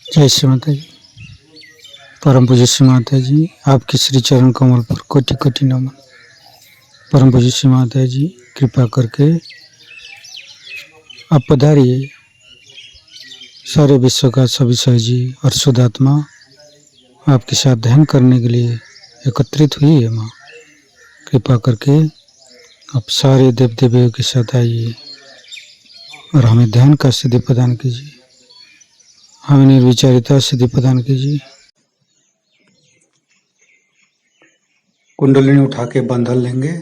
जय श्री माता जी। परम पूज्य श्री माता जी, आपके श्री चरण कमल पर कोटि कोटि नमन। परम पूज्य श्री माता जी, कृपा करके आप पधारिए। सारे विश्व का सविषय जी और शुद्धात्मा आपके साथ ध्यान करने के लिए एकत्रित हुई है। माँ, कृपा करके आप सारे देव देवियों के साथ आइए और हमें ध्यान का सिद्धि प्रदान कीजिए, हमें निर्विचारिता सिद्धि प्रदान कीजिए। कुंडलिनी उठा के बंधन लेंगे।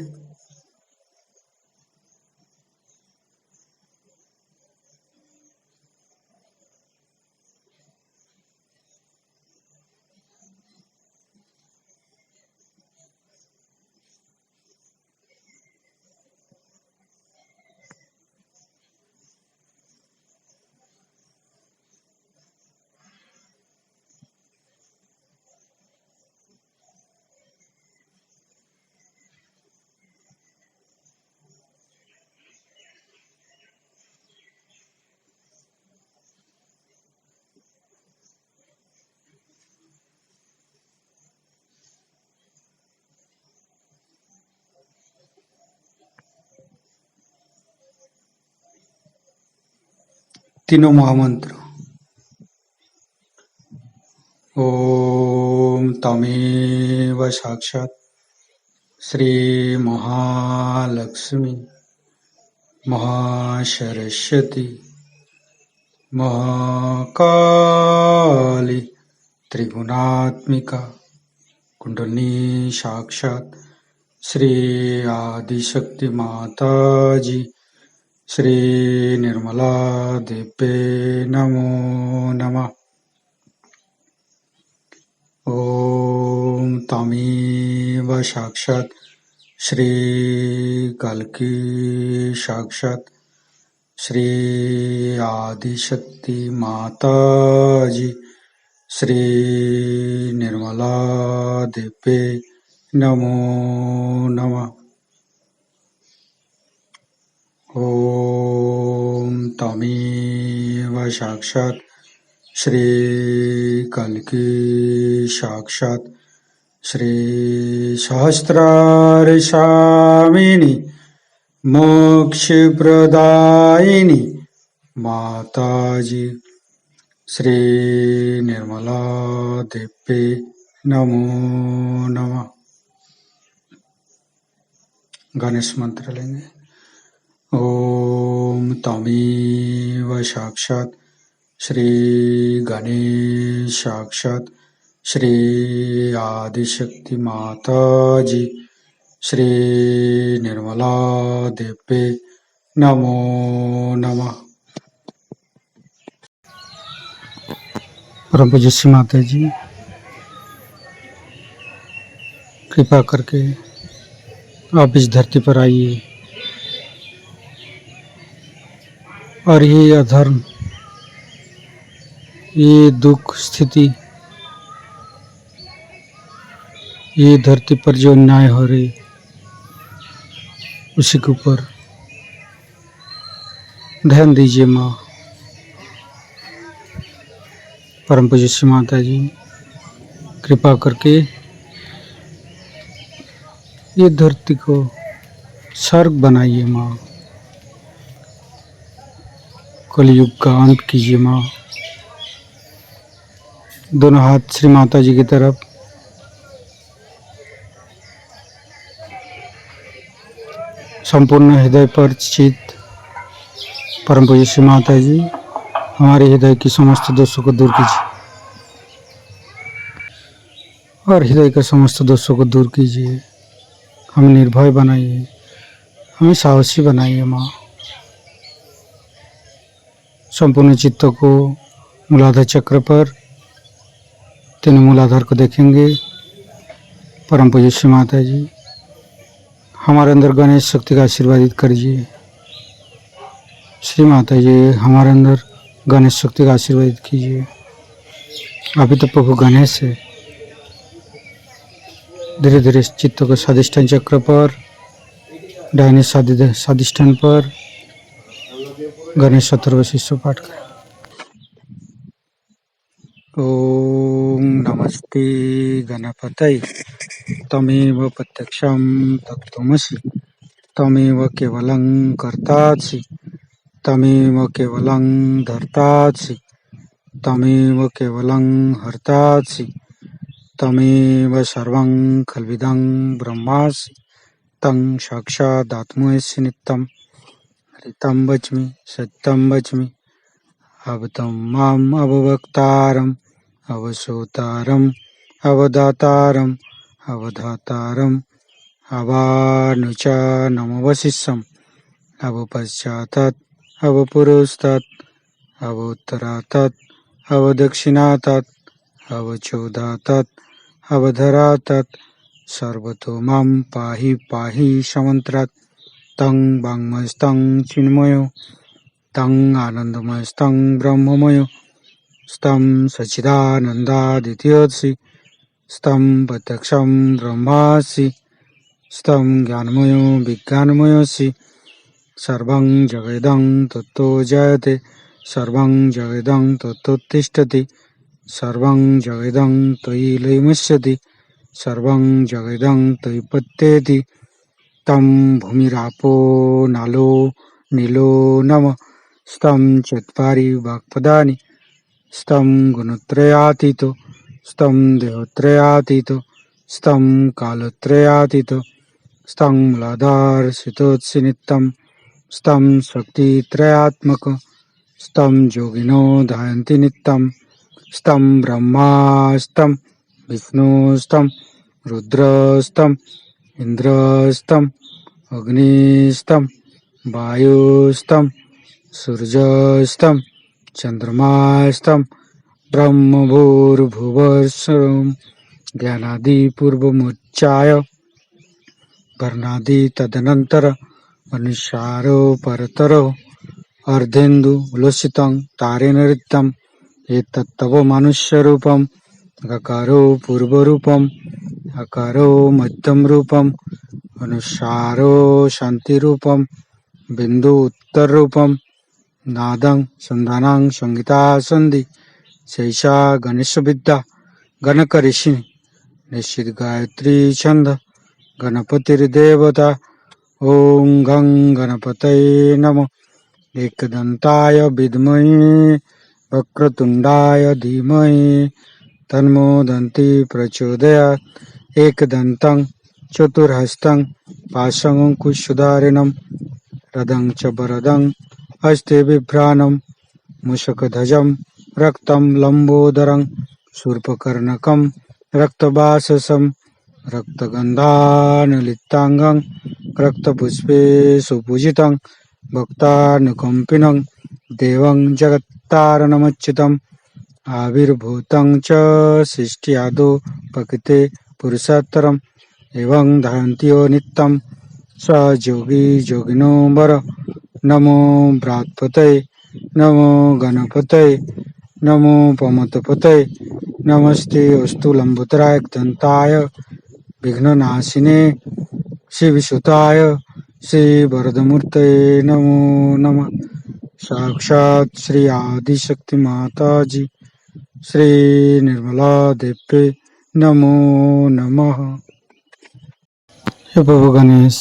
तीनों महामंत्र। ओम तमेव साक्षात् श्री महालक्ष्मी महासरस्वती महाकाली त्रिगुणात्मिका कुंडलिनी साक्षात् श्री आदिशक्ति माता जी श्री निर्मला देवे नमो नमः। ओम तमेव साक्षात् श्री कल्की साक्षात् श्री आदिशक्ति माता जी श्री निर्मला देवे नमो नमः। ओम तमेव साक्षात् श्री कल्की साक्षात् श्री सहस्रार स्वामिनी मोक्ष प्रदायिनी माता जी श्री निर्मला देवे नमो नमः। गणेश मंत्र लेंगे। ओम तमेव साक्षात् श्री गणेश साक्षात् श्री आदिशक्ति माता जी श्री निर्मला देवे नमो नमः। परम पूज्य श्री माता जी, कृपा करके आप इस धरती पर आइए और ये अधर्म, ये दुख स्थिति, ये धरती पर जो अन्याय हो रही उसी के ऊपर ध्यान दीजिए। माँ, परम पूज्य श्री माता जी, कृपा करके ये धरती को स्वर्ग बनाइए। माँ, कलयुग का अंत कीजिए। माँ, दोनों हाथ श्री माता जी की तरफ संपूर्ण हृदय पर चित। परम पूज्य श्री माता जी, हमारे हृदय की समस्त दोषों को दूर कीजिए और हृदय के समस्त दोषों को दूर कीजिए। हमें निर्भय बनाइए, हमें साहसी बनाइए। माँ, संपूर्ण चित्तों को मूलाधार चक्र पर तीनों मूलाधार को देखेंगे। परम पूज्य श्री माता जी, हमारे अंदर गणेश शक्ति का आशीर्वादित करिए। श्री माता जी, हमारे अंदर गणेश शक्ति का आशीर्वादित कीजिए। अभी तो प्रभु गणेश है। धीरे धीरे चित्त को स्वादिष्ठान चक्र पर, दाहिने स्वादिष्ठान पर गणेश 17 शिष्य पाठ करें। ओम नमस्ते गणपतये तमेव प्रत्यक्षं तत्त्वमसि तमेव केवलं कर्तासि तमेव केवलं धर्तासि तमेव केवलं हर्तासि तमेव सर्वं खल्विदं ब्रह्मासि तं साक्षादात्मसि नित्यं हरितं वच्मि सत्यं वच्मि अवतं माम् अववक्तारम् अवसोतारम् अवदातारम् अवधातारम् अवानुचानमवशिष्यम् अवपश्चातात् अवपुरस्तात् अवोत्तरातात् अवदक्षिणातात् अवचोदातात् अवधरातात् सर्वतो मां पाहि पाहि समन्त्रात् तं वाङ्मयस्तं चिन्मयो तं आनन्दमयस्तं ब्रह्ममयो स्तं सच्चिदानन्दादित्यसि स्तं प्रत्यक्षं ब्रह्मासि स्तं ज्ञानमयो विज्ञानमयोऽसि सर्वं जगदं तत्तो जयते सर्वं जगदं तत्तोत्तिष्ठति सर्वं जगदं त्वयि लयमुच्यते सर्वं जगदं त्वयि पत्येति तं भूमिरापो नालो नीलो नमः स्तं चत्वारि वाक्पदानि स्तं गुणत्रयातीतो स्तं देहत्रयातीतो स्तं कालत्रयातीतो स्तं मूलाधारसितोत्सि नित्यं स्तं शक्तित्रयात्मक स्तं योगिनो ध्यायन्ति नित्यं स्तं ब्रह्मा स्तं विष्णु स्तं रुद्रस्तं इन्द्रस्तं अग्निस्तं वायुस्तं सूर्यस्तं चन्द्रमास्तं ब्रह्मभूर्भुवस्सुरं ज्ञानादिपूर्वमुच्चाय वर्णादि तदनन्तर अनुसारो परतरो अर्धेन्दु उल्लसितं तारेण ऋतं एतत्तव मनुष्यरूपं गकारो पूर्वरूपम् अकारो मध्यमरूपम् अनुसारो शान्तिरूपं बिन्दु उत्तररूपं नादं सन्धानं संगीता सन्धि शैषा गणेशविद्या गणकऋषि निश्चित गायत्री छंद गणपतिर्देवता ओं गं गणपतये नमः एकदन्ताय विद्महे वक्रतुण्डाय धीमहि तन्नो दन्ति प्रचोदयात् एकदन्तं चतुर्हस्तं पाशमङ्कुशधारिणं रदं च वरदं हस्ते बिभ्राणं मूषकध्वजं रक्तं लम्बोदरं शूर्पकर्णकं रक्तवाससं रक्तगन्धानुलिप्ताङ्गं रक्तपुष्पे सुपूजितं भक्तानुकम्पिनं देवं जगत्तारणमच्युतम् आविर्भूतं च सृष्ट्यादौ प्रकृते पुरुषोत्तरम् एवं ध्यायन्ति नित्यं स योगी योगिनो वर नमो बृहत्पतये नमो गणपतये नमो पमतपतये नमस्ते अस्तु लंबोदराय दंताय विघ्ननाशिने शिवसुताय श्री वरदमूर्तये नमो नमः साक्षात् श्री आदिशक्ति माता जी श्री निर्मला देवी नमो नमः। हे प्रभु गणेश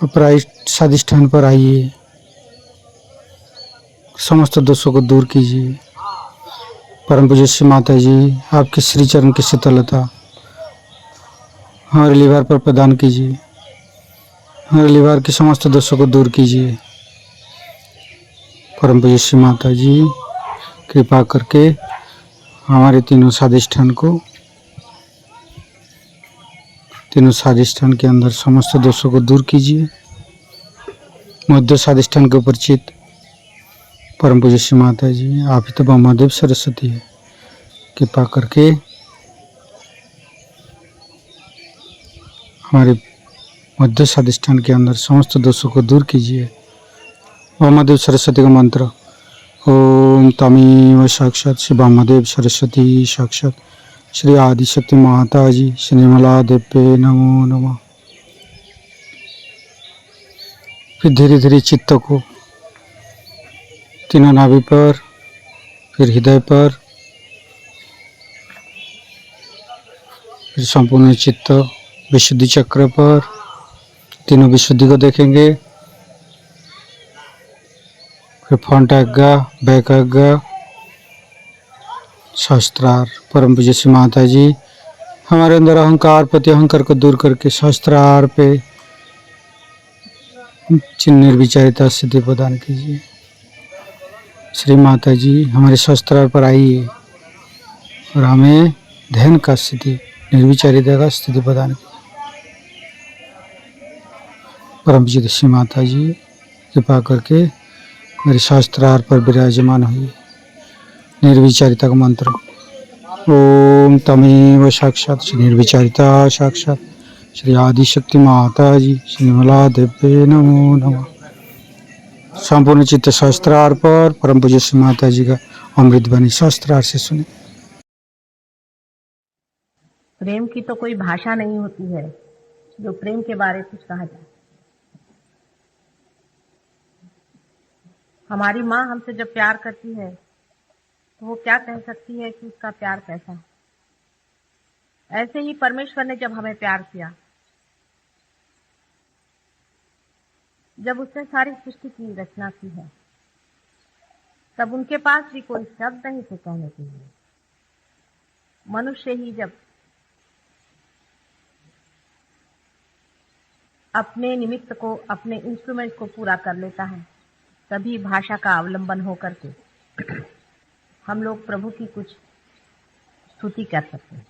अपराइट स्वादिष्ठान पर आइए, समस्त दोषों को दूर कीजिए। परम पूज्य श्री माता जी आपके श्री चरण की शीतलता हमारे लीवर पर प्रदान कीजिए, हमारे लीवर के समस्त दोषों को दूर कीजिए। परम पूज्य श्री माता जी कृपा करके हमारे तीनों स्वादिष्ठान के अंदर समस्त दोषों को दूर कीजिए। मध्य स्वादिष्ठान के ऊपर चित परम पूज्य श्री माता जी आप ही तो ब्रह्मादेव सरस्वती है, कृपा करके हमारे मध्य स्वादिष्ठान के अंदर समस्त दोषों को दूर कीजिए। ब्रह्मदेव सरस्वती का मंत्र ओम तमेव साक्षात श्री ब्रह्मदेव सरस्वती साक्षात श्री आदिशक्ति माता जी श्री निर्मला देवी नमो नमः। फिर धीरे धीरे चित्त को तीनों नाभि पर फिर हृदय पर, फिर संपूर्ण चित्त विशुद्धि चक्र पर, तीनों विशुद्धि को देखेंगे। फिर फ्रंट आज्ञा, बैक आज्ञा, सहस्त्रार। परम पूज्य श्री माता जी हमारे अंदर अहंकार, प्रति अहंकार को दूर करके सहस्त्रार पे निर्विचारिता स्थिति प्रदान कीजिए। श्री माता जी हमारे सहस्त्रार पर आइए और हमें ध्यान का स्थिति, निर्विचारिता का स्थिति प्रदान कीजिए। परम पूज्य श्री माता जी कृपा करके मेरे शास्त्रार पर विराजमान हुई। निर्विचारिता का मंत्र ओम तमेव साक्षात श्री निर्विचारिता साक्षात श्री आदिशक्ति माता जी श्री निर्मला देव्ये नमो नमः। संपूर्ण चित्त शास्त्रार पर परम पूज्य श्री माता जी का अमृत वाणी शास्त्रार से सुने। प्रेम की तो कोई भाषा नहीं होती है जो प्रेम के बारे में कुछ कहा जाए। हमारी माँ हमसे जब प्यार करती है तो वो क्या कह सकती है कि उसका प्यार कैसा है। ऐसे ही परमेश्वर ने जब हमें प्यार किया, जब उसने सारी सृष्टि की रचना की है, तब उनके पास भी कोई शब्द नहीं थे कहने के लिए। मनुष्य ही जब अपने निमित्त को, अपने इंस्ट्रूमेंट को पूरा कर लेता है, तभी भाषा का अवलंबन होकर के हम लोग प्रभु की कुछ स्तुति कर सकते हैं।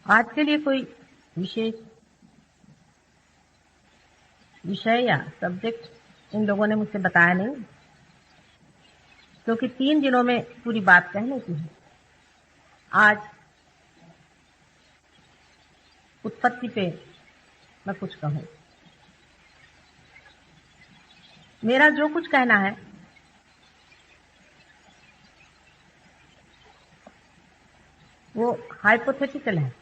आज के लिए कोई विशेष विषय या सब्जेक्ट इन लोगों ने मुझसे बताया नहीं, क्योंकि 3 दिनों में पूरी बात कहने की है। आज उत्पत्ति पे मैं कुछ कहूँ। मेरा जो कुछ कहना है वो हाइपोथेटिकल है।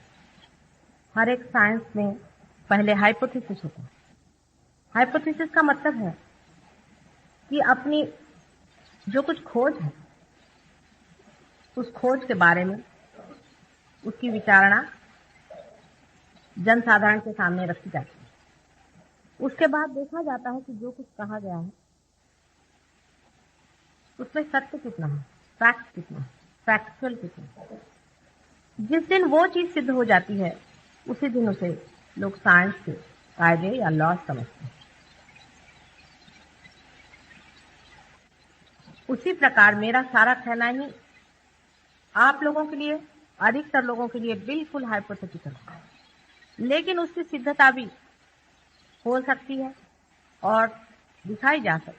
हर एक साइंस में पहले हाइपोथेसिस होता है। हाइपोथेसिस का मतलब है कि अपनी जो कुछ खोज है, उस खोज के बारे में उसकी विचारणा जनसाधारण के सामने रखी जाती है। उसके बाद देखा जाता है कि जो कुछ कहा गया है उसमें सत्य कितना है, फैक्ट कितना है, फैक्चुअल कितना है। जिस दिन वो चीज सिद्ध हो जाती है, उसी दिन उसे लोग साइंस के कायदे या लॉ समझते हैं। उसी प्रकार मेरा सारा कहना ही आप लोगों के लिए, अधिकतर लोगों के लिए बिल्कुल हाइपोथेटिकल है, लेकिन उसकी सिद्धता भी हो सकती है और दिखाई जा सकती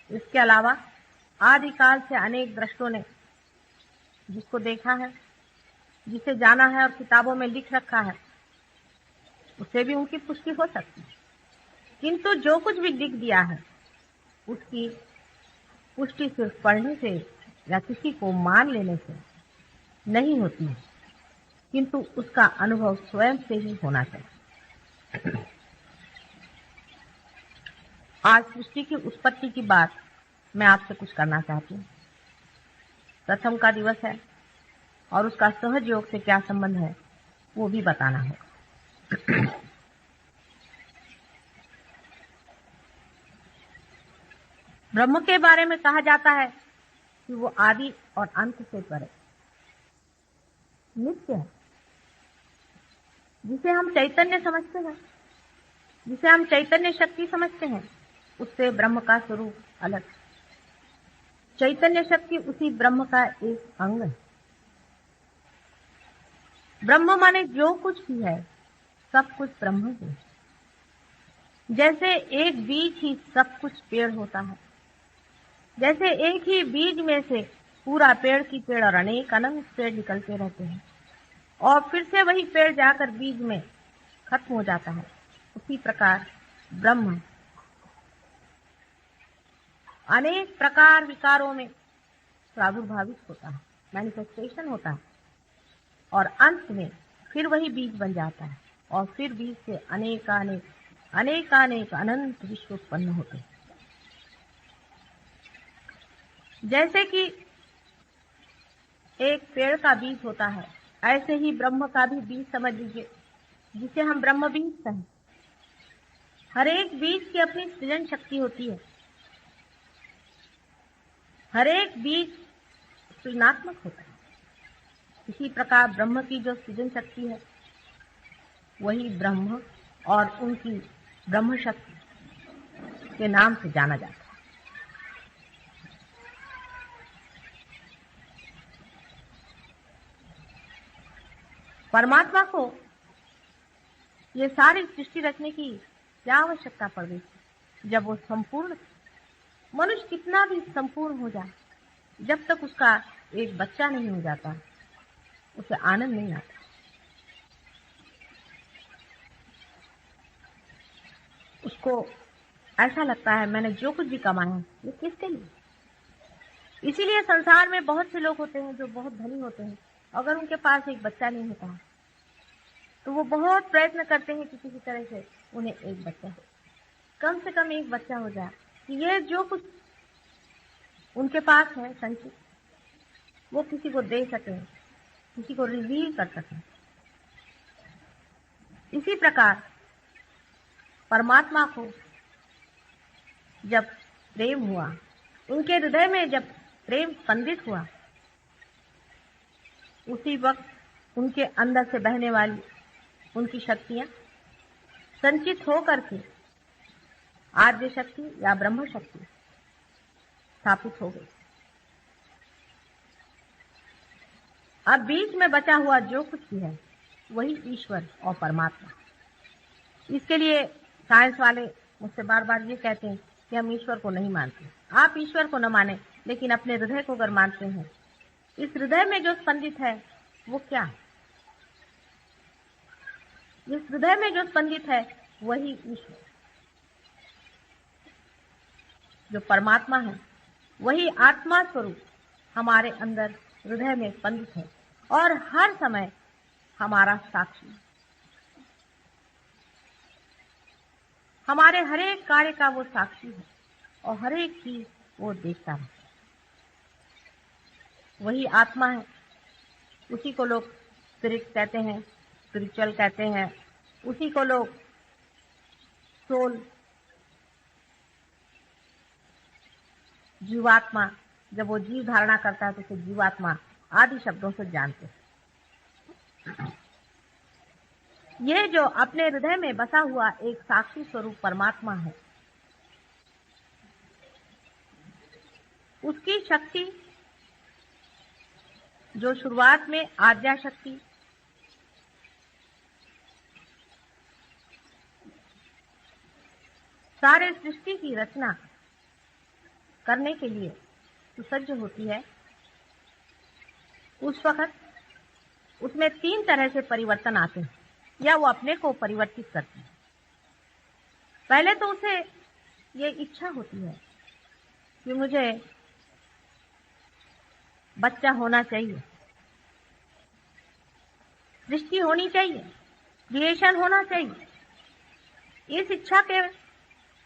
है। इसके अलावा आदिकाल से अनेक दृष्टों ने जिसको देखा है, जिसे जाना है और किताबों में लिख रखा है, उससे भी उनकी पुष्टि हो सकती है। किंतु जो कुछ भी लिख दिया है उसकी पुष्टि सिर्फ पढ़ने से या किसी को मान लेने से नहीं होती है, किंतु उसका अनुभव स्वयं से ही होना चाहिए। आज सृष्टि की उत्पत्ति की बात मैं आपसे कुछ करना चाहती हूँ। प्रथम का दिवस है और उसका सहज योग से क्या संबंध है वो भी बताना होगा। ब्रह्म के बारे में कहा जाता है कि वो आदि और अंत से परे नित्य है। जिसे हम चैतन्य समझते हैं, जिसे हम चैतन्य शक्ति समझते हैं, उससे ब्रह्म का स्वरूप अलग। चैतन्य शक्ति उसी ब्रह्म का एक अंग है। ब्रह्म माने जो कुछ भी है, सब कुछ ब्रह्म ही है। जैसे एक बीज ही सब कुछ पेड़ होता है, जैसे एक ही बीज में से पूरा पेड़ की पेड़ और अनेक अनंत पेड़ निकलते रहते हैं और फिर से वही पेड़ जाकर बीज में खत्म हो जाता है, उसी प्रकार ब्रह्म अनेक प्रकार विकारों में प्रादुर्भावित होता है, मैनिफेस्टेशन होता है और अंत में फिर वही बीज बन जाता है और फिर बीज से अनेकानेक अनंत विश्व उत्पन्न होते हैं। जैसे कि एक पेड़ का बीज होता है, ऐसे ही ब्रह्म का भी बीज समझ लीजिए, जिसे हम ब्रह्म बीज कहें। हर एक बीज की अपनी सृजन शक्ति होती है। हर एक बीज सृजनात्मक होता है। इसी प्रकार ब्रह्म की जो सृजन शक्ति है, वही ब्रह्म और उनकी ब्रह्म शक्ति के नाम से जाना जाता है। परमात्मा को ये सारी सृष्टि रचने की क्या आवश्यकता पड़ गई थी, जब वो संपूर्ण। मनुष्य कितना भी संपूर्ण हो जाए, जब तक उसका एक बच्चा नहीं हो जाता, उसे आनंद नहीं आता। उसको ऐसा लगता है मैंने जो कुछ भी कमाया ये किसके लिए। इसीलिए संसार में बहुत से लोग होते हैं जो बहुत धनी होते हैं, अगर उनके पास एक बच्चा नहीं होता तो वो बहुत प्रयत्न करते हैं कि किसी तरह से उन्हें एक बच्चा हो, कम से कम एक बच्चा हो जाए, कि ये जो कुछ उनके पास है संचित, वो किसी को दे सके, किसी को रिवील कर सके। इसी प्रकार परमात्मा को जब प्रेम हुआ, उनके हृदय में जब प्रेम स्पंदित हुआ, उसी वक्त उनके अंदर से बहने वाली उनकी शक्तियां संचित होकर के आद्य शक्ति या ब्रह्म शक्ति स्थापित हो गई। अब बीच में बचा हुआ जो कुछ भी है वही ईश्वर और परमात्मा। इसके लिए साइंस वाले मुझसे बार बार ये कहते हैं कि हम ईश्वर को नहीं मानते। आप ईश्वर को न माने, लेकिन अपने हृदय को अगर मानते हैं, इस हृदय में जो स्पंदित है वो क्या है? इस हृदय में जो स्पंदित है वही ईश्वर, जो परमात्मा है, वही आत्मा स्वरूप हमारे अंदर हृदय में स्पंदित है और हर समय हमारा साक्षी, हमारे हर एक कार्य का वो साक्षी है और हर एक चीज वो देखता है। वही आत्मा है, उसी को लोग स्पिरिट कहते हैं, स्पिरिचुअल कहते हैं, उसी को लोग सोल, जीवात्मा, जब वो जीव धारणा करता है तो उसे जीवात्मा आदि शब्दों से जानते हैं। ये जो अपने हृदय में बसा हुआ एक साक्षी स्वरूप परमात्मा है, उसकी शक्ति जो शुरुआत में आद्या शक्ति, सारे सृष्टि की रचना करने के लिए सुसज्ज होती है, उस वक्त उसमें 3 तरह से परिवर्तन आते हैं या वो अपने को परिवर्तित करती है। पहले तो उसे ये इच्छा होती है कि मुझे बच्चा होना चाहिए, सृष्टि होनी चाहिए, क्रिएशन होना चाहिए। इस इच्छा के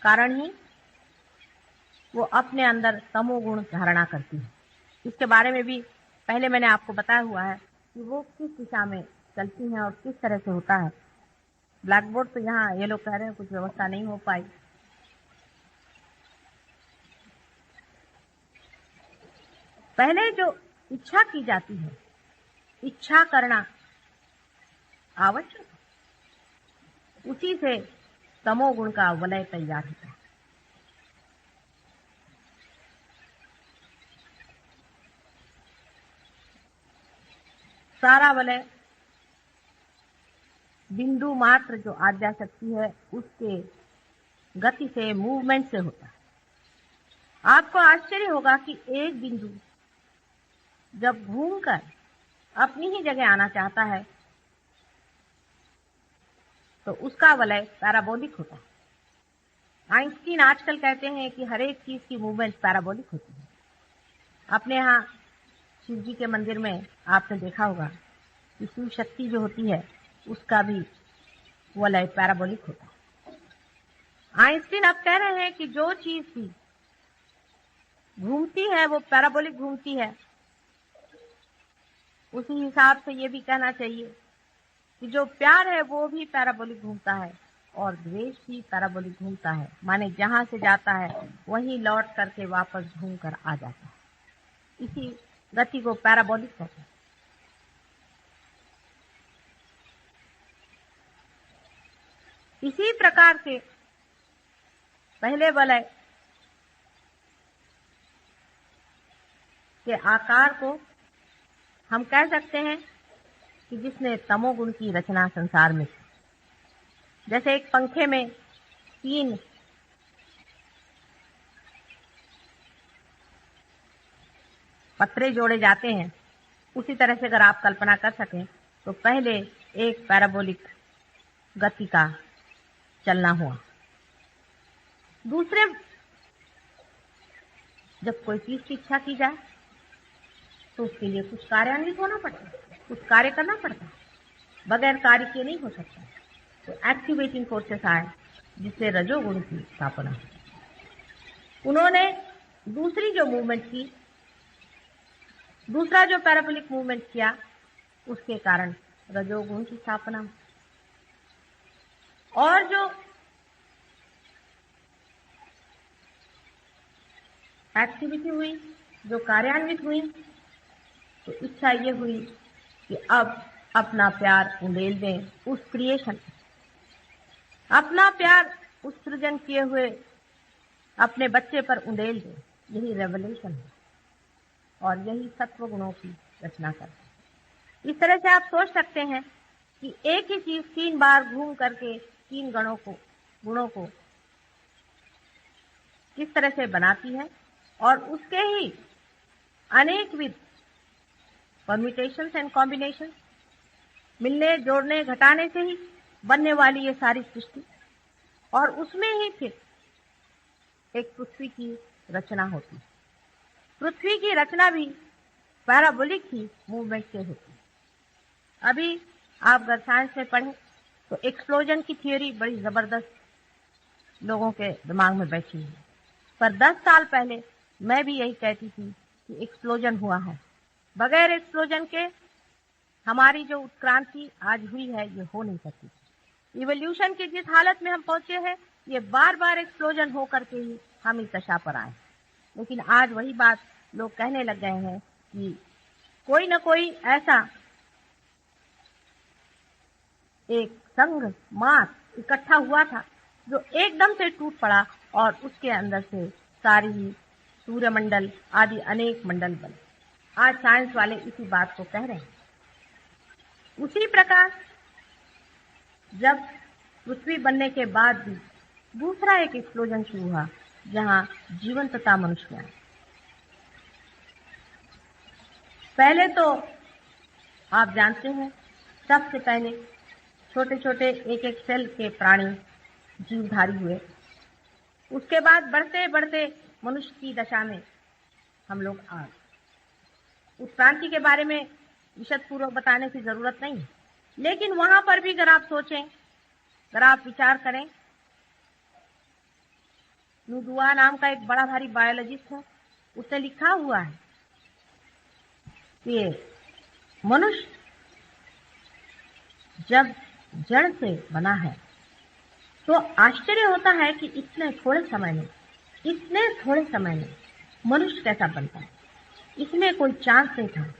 कारण ही वो अपने अंदर तमोगुण धारणा करती है। इसके बारे में भी पहले मैंने आपको बताया हुआ है कि वो किस दिशा में चलती हैं और किस तरह से होता है। ब्लैक बोर्ड तो यहाँ ये लोग कह रहे हैं कुछ व्यवस्था नहीं हो पाई। पहले जो इच्छा की जाती है, इच्छा करना आवश्यक, उसी से तमोगुण का वलय तैयार होता है। सारा वलय बिंदु मात्र जो आद्या शक्ति है उसके गति से, मूवमेंट से होता है। आपको आश्चर्य होगा कि एक बिंदु जब घूमकर अपनी ही जगह आना चाहता है तो उसका वलय पैराबोलिक होता है। आइंस्टीन आजकल कहते हैं कि हर एक चीज की मूवमेंट पैराबोलिक होती है। अपने यहाँ शिव जी के मंदिर में आपने देखा होगा कि शिव शक्ति जो होती है उसका भी वलय पैराबोलिक होता है। आइंस्टीन अब कह रहे हैं कि जो चीज भी घूमती है वो पैराबोलिक घूमती है, उसी हिसाब से ये भी कहना चाहिए कि जो प्यार है वो भी पैराबोलिक घूमता है और द्वेष भी पैराबोलिक घूमता है, माने जहां से जाता है वहीं लौट करके वापस घूम कर आ जाता है। इसी गति को पैराबोलिक कहते हैं। इसी प्रकार से पहले वलय के आकार को हम कह सकते हैं कि जिसने तमोगुण की रचना संसार में की। जैसे एक पंखे में 3 पत्रे जोड़े जाते हैं, उसी तरह से अगर आप कल्पना कर सकें तो पहले एक पैराबोलिक गति का चलना हुआ। दूसरे, जब कोई चीज की इच्छा की जाए तो उसके लिए कुछ कार्यान्वित होना पड़ता है, कुछ कार्य करना पड़ता है, बगैर कार्य के नहीं हो सकता। तो एक्टिवेटिंग फोर्सेस आए जिससे रजोगुण की स्थापना हुई। उन्होंने दूसरी जो मूवमेंट की, दूसरा जो पैराबोलिक मूवमेंट किया, उसके कारण रजोगुण की स्थापना हुई। और जो एक्टिविटी हुई, जो कार्यान्वित हुई, तो इच्छा ये हुई कि अब अपना प्यार उंडेल दें उस क्रिएशन, अपना प्यार उस सृजन किए हुए अपने बच्चे पर उंडेल दें। यही रेवोल्यूशन है और यही सत्व गुणों की रचना करता है। इस तरह से आप सोच सकते हैं कि एक ही चीज 3 बार घूम करके 3 गुणों को किस तरह से बनाती है और उसके ही अनेकविध परम्यूटेशंस एंड कॉम्बिनेशन, मिलने जोड़ने घटाने से ही बनने वाली ये सारी सृष्टि, और उसमें ही फिर एक पृथ्वी की रचना होती है। पृथ्वी की रचना भी पैराबोलिक ही मूवमेंट से होती है। अभी आप अगर साइंस में पढ़ें तो एक्सप्लोजन की थ्योरी बड़ी जबरदस्त लोगों के दिमाग में बैठी है, पर 10 साल पहले मैं भी यही कहती थी कि एक्सप्लोजन हुआ है। बगैर एक्सप्लोजन के हमारी जो उत्क्रांति आज हुई है ये हो नहीं सकती। इवोल्यूशन की जिस हालत में हम पहुंचे हैं, ये बार बार एक्सप्लोजन हो करके ही हम इस दशा पर आए। लेकिन आज वही बात लोग कहने लग गए हैं कि कोई न कोई ऐसा एक संघ मास इकट्ठा हुआ था जो एकदम से टूट पड़ा और उसके अंदर से सारी ही सूर्यमंडल आदि अनेक मंडल बने। आज साइंस वाले इसी बात को कह रहे हैं। उसी प्रकार जब पृथ्वी बनने के बाद भी दूसरा एक एक्सप्लोजन शुरू हुआ जहां जीवंतता मनुष्य में आई। पहले तो आप जानते हैं सबसे पहले छोटे छोटे एक सेल के प्राणी जीवधारी हुए। उसके बाद बढ़ते बढ़ते मनुष्य की दशा में हम लोग आ गए। उत्क्रांति के बारे में विशदपूर्वक बताने की जरूरत नहीं है, लेकिन वहां पर भी अगर आप सोचें, अगर आप विचार करें, नुदुआ नाम का एक बड़ा भारी बायोलॉजिस्ट है, उसने लिखा हुआ है कि मनुष्य जब जड़ से बना है तो आश्चर्य होता है कि इतने थोड़े समय में मनुष्य कैसा बनता है। इसमें कोई चांस नहीं था,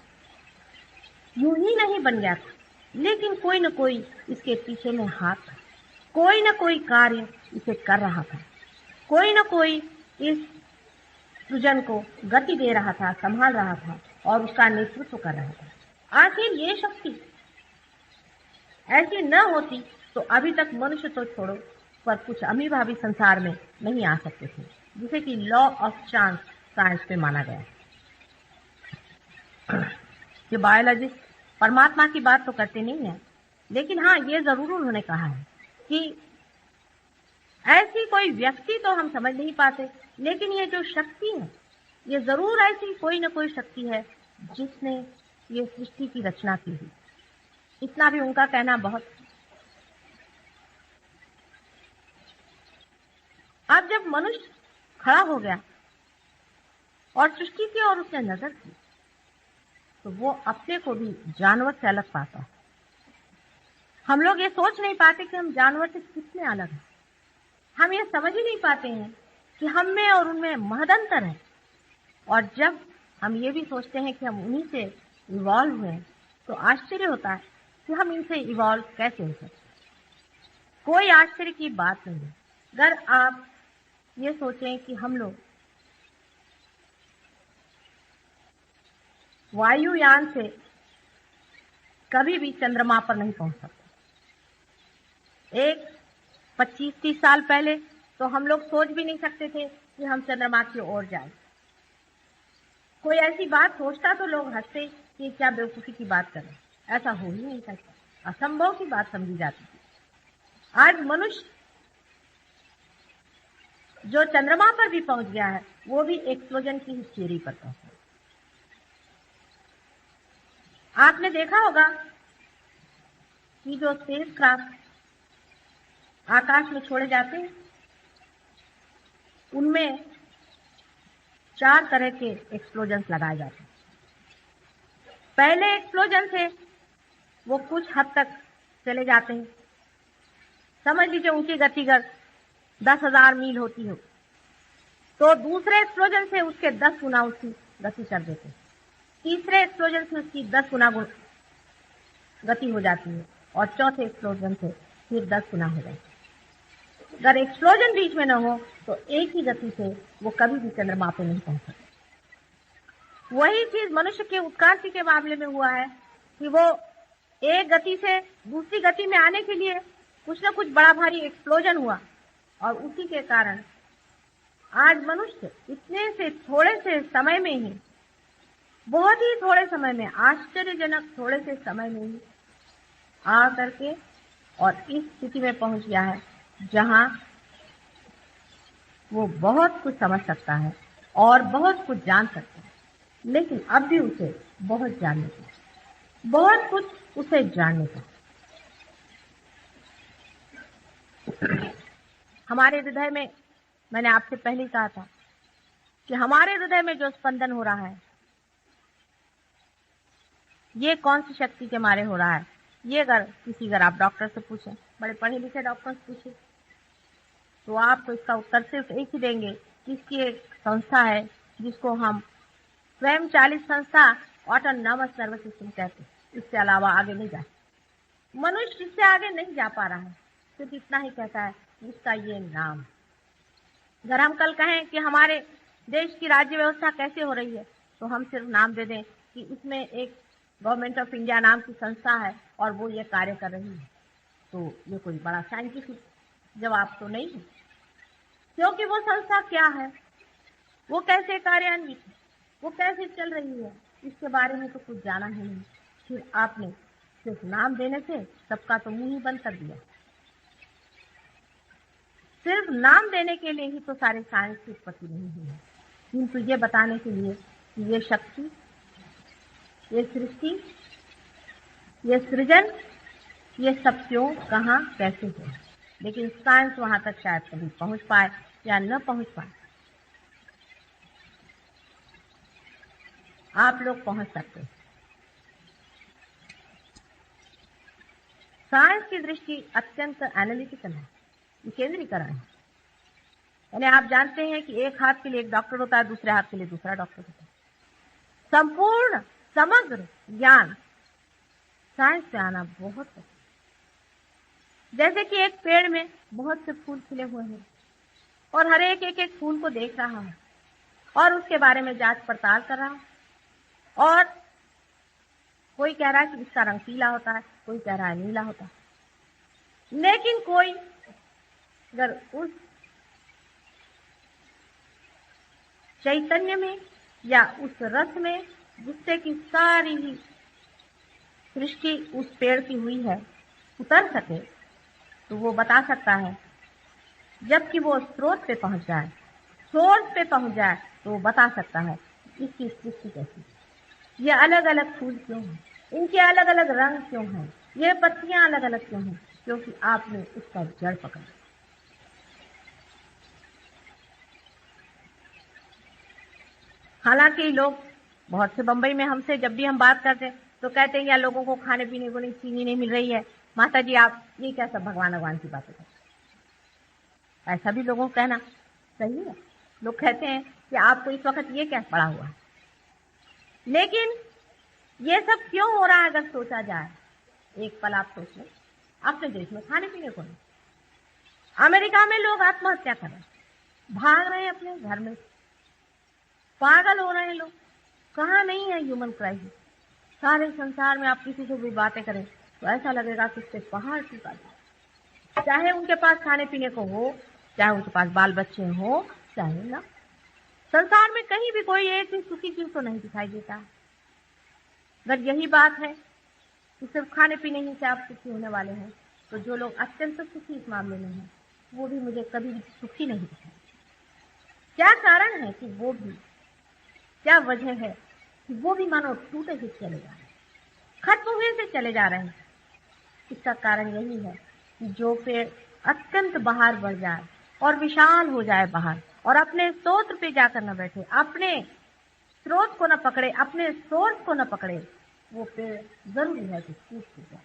यूं ही नहीं बन गया था, लेकिन कोई न कोई इसके पीछे में हाथ था, कोई न कोई कार्य इसे कर रहा था, कोई न कोई इस सृजन को गति दे रहा था, संभाल रहा था और उसका नेतृत्व कर रहा था। आखिर ये शक्ति ऐसी न होती तो अभी तक मनुष्य तो छोड़ो पर कुछ अमीबा भी संसार में नहीं आ सकते थे, जिसे कि लॉ ऑफ चांस साइंस में माना गया है। ये बायोलॉजिस्ट परमात्मा की बात तो करते नहीं है, लेकिन हाँ ये जरूर उन्होंने कहा है कि ऐसी कोई व्यक्ति तो हम समझ नहीं पाते, लेकिन ये जो शक्ति है ये जरूर ऐसी कोई न कोई शक्ति है जिसने ये सृष्टि की रचना की हुई। इतना भी उनका कहना बहुत। अब जब मनुष्य खड़ा हो गया और सृष्टि की ओर उसने नजर की तो वो अपने को भी जानवर से अलग पाता है। हम लोग ये सोच नहीं पाते कि हम जानवर से कितने अलग हैं। हम ये समझ ही नहीं पाते हैं कि हम में और उनमें महदंतर है। और जब हम ये भी सोचते हैं कि हम उन्हीं से इवॉल्व हुए तो आश्चर्य होता है कि हम इनसे इवॉल्व कैसे हो सकते। कोई आश्चर्य की बात नहीं है। अगर आप ये सोचें कि हम लोग वायुयान से कभी भी चंद्रमा पर नहीं पहुंच सकते। एक 25-30 साल पहले तो हम लोग सोच भी नहीं सकते थे कि हम चंद्रमा की ओर जाएं। कोई ऐसी बात सोचता तो लोग हंसते कि क्या बेवकूफी की बात कर रहे हैं, ऐसा हो ही नहीं सकता, असंभव की बात समझी जाती थी। आज मनुष्य जो चंद्रमा पर भी पहुंच गया है वो भी एक्सप्लोजन की ही थियरी पर पहुंचा। आपने देखा होगा कि जो स्पेसक्राफ्ट आकाश में छोड़े जाते हैं उनमें 4 तरह के एक्सप्लोजन लगाए जाते हैं। पहले एक्सप्लोजन से वो कुछ हद तक चले जाते हैं। समझ लीजिए उनकी गति अगर 10,000 मील होती हो तो दूसरे एक्सप्लोजन से उसके 10 गुना उसकी गति कर देते हैं। तीसरे एक्सप्लोजन से उसकी 10 गुना गति हो जाती है और चौथे एक्सप्लोजन से फिर 10 गुना हो जाती है। अगर एक्सप्लोजन बीच में न हो तो एक ही गति से वो कभी भी चंद्रमा पे नहीं पहुंच सकते। वही चीज मनुष्य के उत्क्रांति के मामले में हुआ है कि वो एक गति से दूसरी गति में आने के लिए कुछ न कुछ बड़ा भारी एक्सप्लोजन हुआ और उसी के कारण आज मनुष्य इतने से थोड़े से समय में ही, बहुत ही थोड़े समय में, आश्चर्यजनक थोड़े से समय में ही आ करके और इस स्थिति में पहुंच गया है जहां वो बहुत कुछ समझ सकता है और बहुत कुछ जान सकता है। लेकिन अब भी उसे बहुत जानने का, बहुत कुछ उसे जानने का। हमारे हृदय में, मैंने आपसे पहले ही कहा था कि हमारे हृदय में जो स्पंदन हो रहा है ये कौन सी शक्ति के मारे हो रहा है। ये अगर आप डॉक्टर से पूछें, बड़े पढ़े लिखे डॉक्टर से पूछें तो आपको इसका उत्तर सिर्फ एक ही देंगे कि इसकी एक संस्था है जिसको हम स्वयं चालित संस्था ऑटोनॉमस नर्वस सिस्टम कहते हैं। इससे अलावा आगे नहीं जा, मनुष्य इससे आगे नहीं जा पा रहा है। सिर्फ इतना ही कहता है इसका ये नाम। अगर हम कल कहें कि हमारे देश की राज्य व्यवस्था कैसे हो रही है तो हम सिर्फ नाम दे दें कि इसमें एक गवर्नमेंट ऑफ इंडिया नाम की संस्था है और वो ये कार्य कर रही है, तो ये कोई बड़ा साइंटिफिक जवाब तो नहीं है। क्योंकि वो संस्था क्या है, वो कैसे कार्यान्वित है, वो कैसे चल रही है, इसके बारे में तो कुछ जाना ही नहीं। फिर आपने सिर्फ नाम देने से सबका तो मुंह ही बंद कर दिया। सिर्फ नाम देने के लिए ही तो सारे साइंस की उत्पत्ति नहीं हुई है, किंतु ये बताने के लिए कि ये शक्ति, ये सृष्टि, ये सृजन, ये सब क्यों, कहाँ, कैसे हो। लेकिन साइंस वहां तक शायद कभी पहुंच पाए या न पहुंच पाए। आप लोग पहुंच सकते हैं। साइंस की दृष्टि अत्यंत एनालिटिकल है, केंद्रीकरण है। यानी आप जानते हैं कि एक हाथ के लिए एक डॉक्टर होता है, दूसरे हाथ के लिए दूसरा डॉक्टर होता है। संपूर्ण समग्र ज्ञान साइंस से आना बहुत है। जैसे कि एक पेड़ में बहुत से फूल खिले हुए हैं और हर एक फूल को देख रहा है और उसके बारे में जांच पड़ताल कर रहा है, और कोई कह रहा है कि इसका रंग पीला होता है, कोई कह रहा है नीला होता है। लेकिन कोई अगर उस चैतन्य में या उस रस में जिससे कि सारी ही सृष्टि उस पेड़ की हुई है उतर सके तो वो बता सकता है। जबकि वो स्रोत पे पहुंच जाए, सोर्स पे पहुंच जाए, तो वो बता सकता है इसकी सृष्टि कैसी, ये अलग अलग फूल क्यों हैं, इनके अलग अलग रंग क्यों हैं, ये पत्तियां अलग अलग क्यों हैं, क्योंकि आपने उसका जड़ पकड़ा। हालांकि लोग बहुत से बंबई में हमसे जब भी हम बात करते हैं तो कहते हैं यार लोगों को खाने पीने को नहीं, चीनी नहीं मिल रही है, माता जी आप ये क्या सब भगवान भगवान की बातें करते हैं। ऐसा भी लोगों को कहना सही है। लोग कहते हैं कि आपको इस वक्त ये क्या पड़ा हुआ है। लेकिन ये सब क्यों हो रहा है अगर सोचा जाए, एक पल आप सोच लें, अपने देश में खाने पीने को नहीं, अमेरिका में लोग आत्महत्या कर रहे हैं, भाग रहे हैं अपने घर में, पागल हो रहे हैं लोग। कहाँ नहीं है ह्यूमन क्राइसिस। सारे संसार में आप किसी से भी बातें करें तो ऐसा लगेगा कि उससे पहाड़ टूटा जाए, चाहे उनके पास खाने पीने को हो, चाहे उनके पास बाल बच्चे हो, चाहे ना। संसार में कहीं भी कोई एक भी सुखी जीव तो नहीं दिखाई देता। अगर यही बात है कि सिर्फ खाने पीने ही से आप सुखी होने वाले हैं, तो जो लोग अत्यंत सुखी इस मामले में हैं वो भी मुझे कभी भी सुखी नहीं दिखाई। क्या कारण है कि वो भी, क्या वजह है कि वो भी मानो टूटे ही चले जा रहे हैं, खत्म हुए से चले जा रहे हैं। इसका कारण यही है कि जो पेड़ अत्यंत बाहर बढ़ जाए और विशाल हो जाए बाहर और अपने स्रोत पे जाकर न बैठे, अपने स्रोत को न पकड़े, अपने सोर्स को न पकड़े, वो पेड़ जरूरी है कि टूट जाए।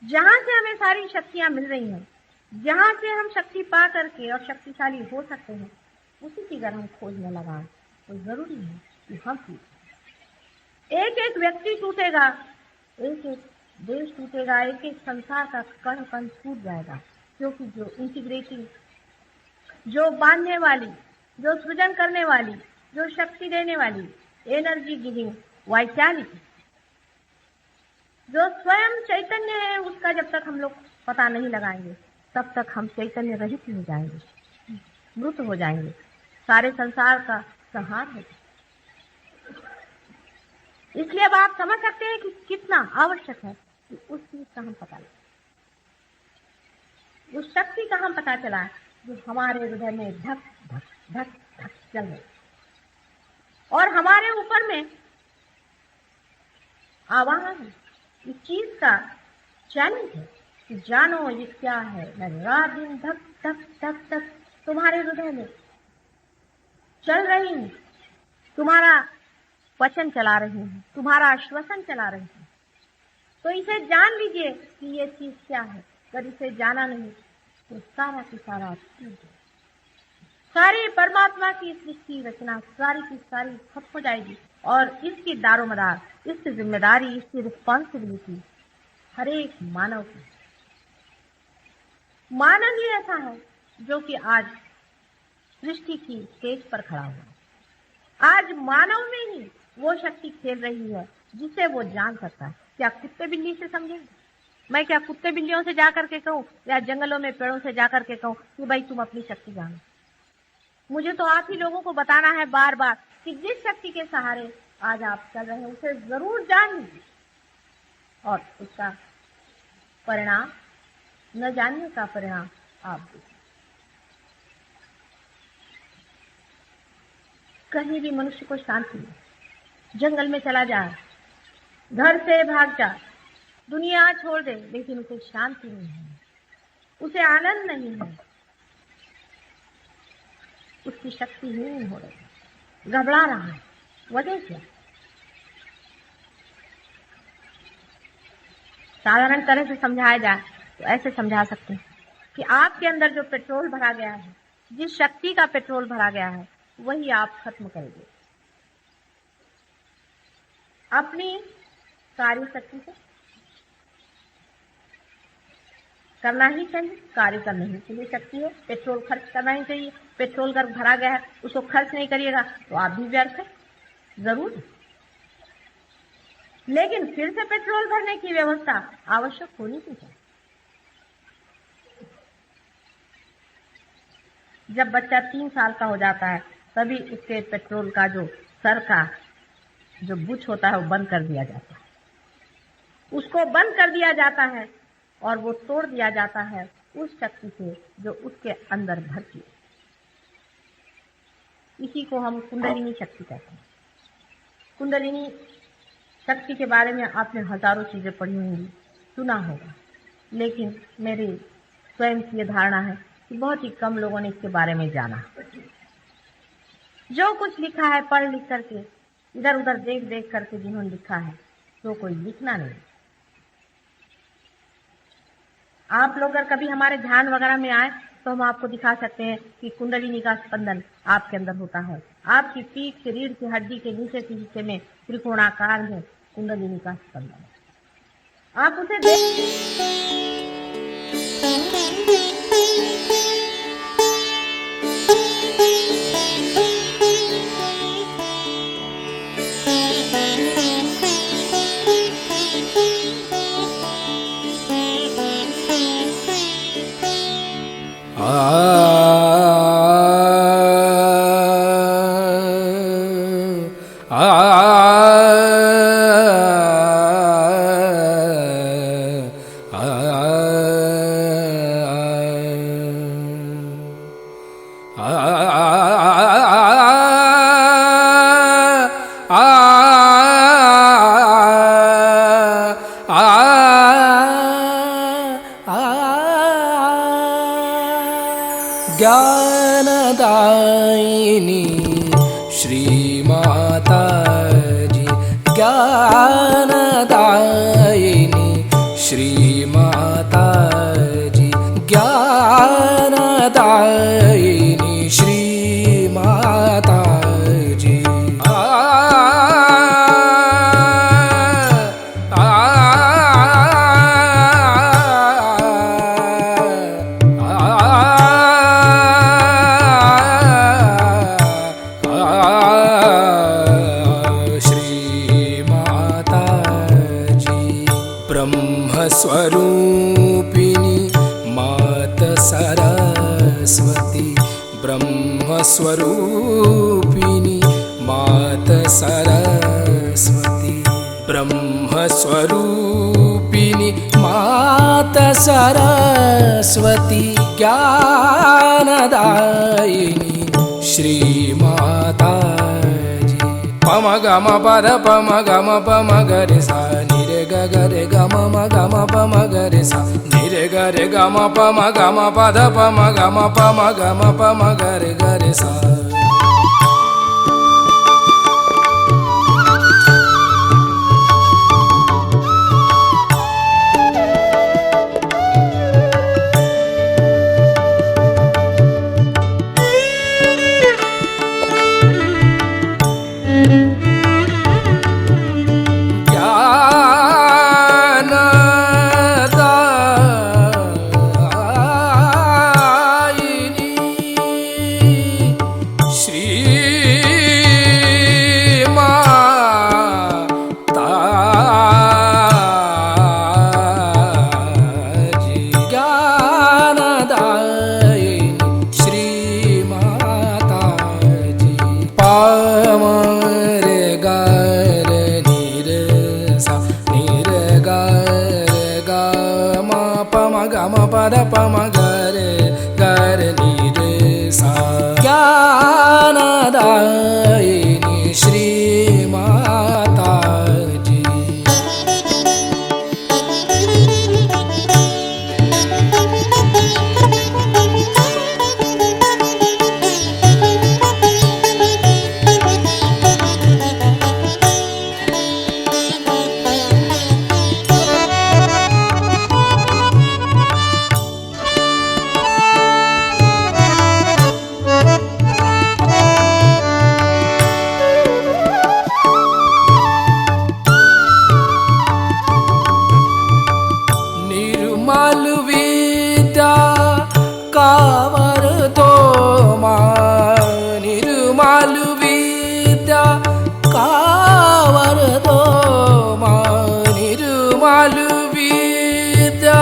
जहां से हमें सारी शक्तियां मिल रही हैं, जहां से हम शक्ति पा करके और शक्तिशाली हो सकते हैं, उसी की अगर हम खोजने लगा तो जरूरी है कि हम टूटे। एक एक व्यक्ति टूटेगा, एक एक देश टूटेगा, एक एक संसार का कण कण टूट जाएगा, क्योंकि जो इंटीग्रेटिंग, जो बांधने वाली, जो सृजन करने वाली, जो शक्ति देने वाली, एनर्जी गिविंग वाइटैलिटी, जो स्वयं चैतन्य है, उसका जब तक हम लोग पता नहीं लगाएंगे तब तक हम चैतन्य रहित हो जाएंगे, मृत हो जाएंगे, सारे संसार का संहार है। इसलिए अब आप समझ सकते हैं कि कितना आवश्यक है कि उस चीज का हम पता लगाएं, उस शक्ति का हम पता चला जो हमारे हृदय में धक धक धक धक चल रही और हमारे ऊपर में आवाहन है, इस चीज का चैलेंज है कि जानो ये क्या है। मैं रात दिन धक धक धक धक तुम्हारे हृदय में चल रही हूं, तुम्हारा वचन चला रही हूं, तुम्हारा आश्वासन चला रही हूं। तो इसे जान लीजिए कि ये चीज क्या है। अगर इसे जाना नहीं तो सारा की सारा सारी परमात्मा की सृष्टि रचना सारी की सारी खत्म हो जाएगी और इसकी दारोमदार, इसकी जिम्मेदारी, इसकी रिस्पॉन्सिबिलिटी हर एक मानव की। मानव ही ऐसा है जो कि आज सृष्टि की स्टेज पर खड़ा हुआ। आज मानव में ही वो शक्ति खेल रही है जिसे वो जान सकता है। क्या कुत्ते बिल्ली से समझेंगे? मैं क्या कुत्ते बिल्लियों से जाकर के कहूँ या जंगलों में पेड़ों से जाकर के कहूँ कि भाई तुम अपनी शक्ति जानो? मुझे तो आप ही लोगों को बताना है बार बार कि जिस शक्ति के सहारे आज आप चल रहे हैं उसे जरूर जान लीजिए और उसका परिणाम, न जानने का परिणाम आप देखिए। कहीं भी मनुष्य को शांति नहीं, जंगल में चला जाए, घर से भाग जाए, दुनिया छोड़ दे, लेकिन उसे शांति नहीं है, उसे आनंद नहीं है, उसकी शक्ति हीन हो रही है, घबरा रहा है। वजह क्या? साधारण तरह से समझाया जाए तो ऐसे समझा सकते हैं कि आपके अंदर जो पेट्रोल भरा गया है, जिस शक्ति का पेट्रोल भरा गया है, वही आप खत्म करेंगे अपनी कार्य शक्ति से। करना ही चाहिए, कार्य करने ही के लिए शक्ति है, पेट्रोल खर्च करना ही चाहिए। पेट्रोल अगर भरा गया है उसको खर्च नहीं करिएगा तो आप भी व्यर्थ है, जरूर। लेकिन फिर से पेट्रोल भरने की व्यवस्था आवश्यक होनी चाहिए। जब बच्चा 3 साल का हो जाता है तभी उसके पेट्रोल का जो सर का जो बुच होता है वो बंद कर दिया जाता है, उसको बंद कर दिया जाता है और वो तोड़ दिया जाता है उस शक्ति से जो उसके अंदर भरती है। इसी को हम कुंडलिनी शक्ति कहते हैं। कुंडलिनी शक्ति के बारे में आपने हजारों चीजें पढ़ी होंगी, सुना होगा, लेकिन मेरी स्वयं की ये धारणा है कि बहुत ही कम लोगों ने इसके बारे में जाना। जो कुछ लिखा है पढ़ लिख करके, इधर उधर देख देख करके जिन्होंने लिखा है, तो कोई लिखना नहीं। आप लोग अगर कभी हमारे ध्यान वगैरह में आए तो हम आपको दिखा सकते हैं कि कुंडलिनी का स्पंदन आपके अंदर होता है। आपकी पीठ के रीढ़ की हड्डी के नीचे के हिस्से में त्रिकोणाकार में कुंडलिनी का स्पंदन। आप उसे देख ज्ञानदायिनी श्रीमाता जी, ज्ञानदायिनी श्रीमाता जी, ज्ञानदायिनी श्रीमाता जी। स्वरूपिणी मात सरस्वती, ब्रह्मस्वरूपिणी मात सरस्वती, ब्रह्मस्वरूपिणी मात सरस्वती, ज्ञानदायिनी श्रीमाता जी। पम गम पद पम गम पम गरे सा निरे ग गरे गम म गम पम गरे सा निरे गरे गम पम गम पद पम गम पम गम पम गरे गरे सा। ज्ञानदायिनी श्रीमाता जी। कावर दो माँ निर्मल विद्या, कावर दो माँ निर्मल विद्या।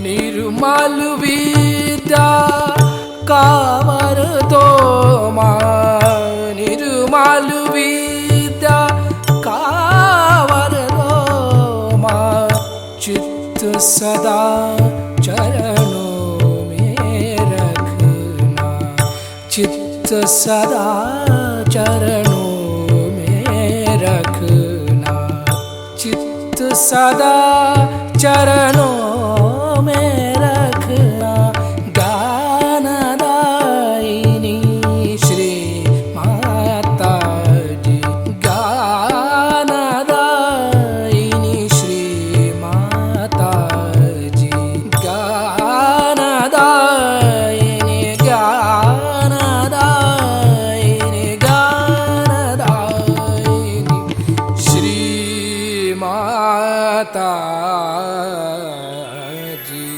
निर्मल विद्या कावर दो माँ निर्मल विद्या कावर दो माँ। चित्त सदा चरणों में रखना, चित्त चित्त सदा चरणों में रखना, चित्त सदा चरणों में रखना। ज्ञानदायिनी श्री माता जी, ज्ञानदायिनी श्री माता जी, ज्ञानदायिनी ज्ञानदायिनी ज्ञानदायिनी श्री माता जी।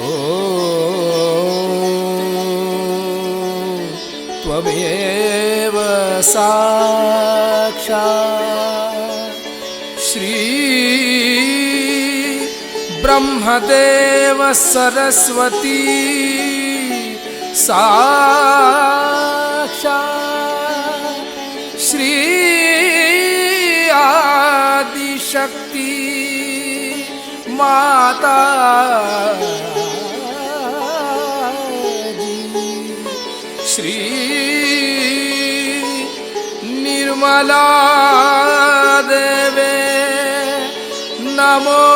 ओ त्वमेव साक्षात् श्री ब्रह्मदेव सरस्वती साक्षात् श्री आदिशक्ति माता जी, श्री निर्मला देवे नमो